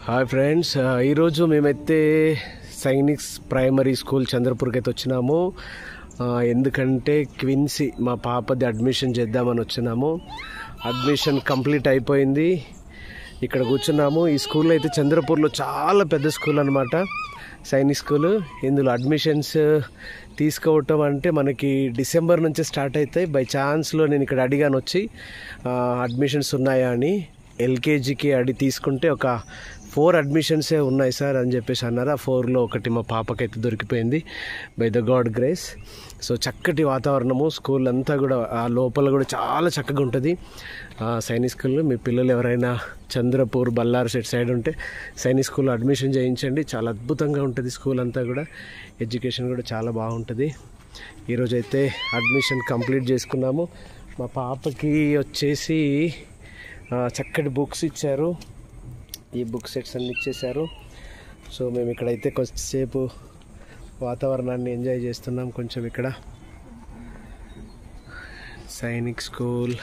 Hi friends, ఈరోజు మేమైతే sciences primary school చంద్రపూర్కి అయితే వచ్చినాము. ఎందుకంటే క్విన్సీ మా పాపది అడ్మిషన్ చేద్దామని వచ్చినాము. అడ్మిషన్ కంప్లీట్ అయిపోయింది. ఇక్కడ కూర్చున్నాము. ఈ స్కూల్ అయితే చంద్రపూర్లో చాలా పెద్ద స్కూల్ అనమాట, సైనిక్ స్కూల్. ఇందులో అడ్మిషన్స్ తీసుకోవటం అంటే మనకి డిసెంబర్ నుంచి స్టార్ట్ అవుతాయి. బై ఛాన్స్లో నేను ఇక్కడ అడిగాను వచ్చి అడ్మిషన్స్ ఉన్నాయా అని. ఎల్కేజీకి తీసుకుంటే ఒక 4 అడ్మిషన్సే ఉన్నాయి సార్ అని చెప్పేసి అన్నారు. ఆ 4లో ఒకటి మా పాపకైతే దొరికిపోయింది by the god grace. So చక్కటి వాతావరణము, స్కూల్ అంతా కూడా ఆ లోపల కూడా చాలా చక్కగా ఉంటుంది సైనిక్ స్కూల్. మీ పిల్లలు ఎవరైనా చంద్రపూర్ బల్లారు సైడ్ ఉంటే సైనిక్ స్కూల్లో అడ్మిషన్ చేయించండి. చాలా అద్భుతంగా ఉంటుంది స్కూల్ అంతా కూడా. ఎడ్యుకేషన్ కూడా చాలా బాగుంటుంది. ఈరోజైతే అడ్మిషన్ కంప్లీట్ చేసుకున్నాము. మా పాపకి వచ్చేసి చక్కటి బుక్స్ ఇచ్చారు. ఈ బుక్ సెట్స్ అన్ని ఇచ్చేశారు. సో మేము ఇక్కడైతే కొంచెంసేపు వాతావరణాన్ని ఎంజాయ్ చేస్తున్నాం. కొంచెం ఇక్కడ సైనిక్ స్కూల్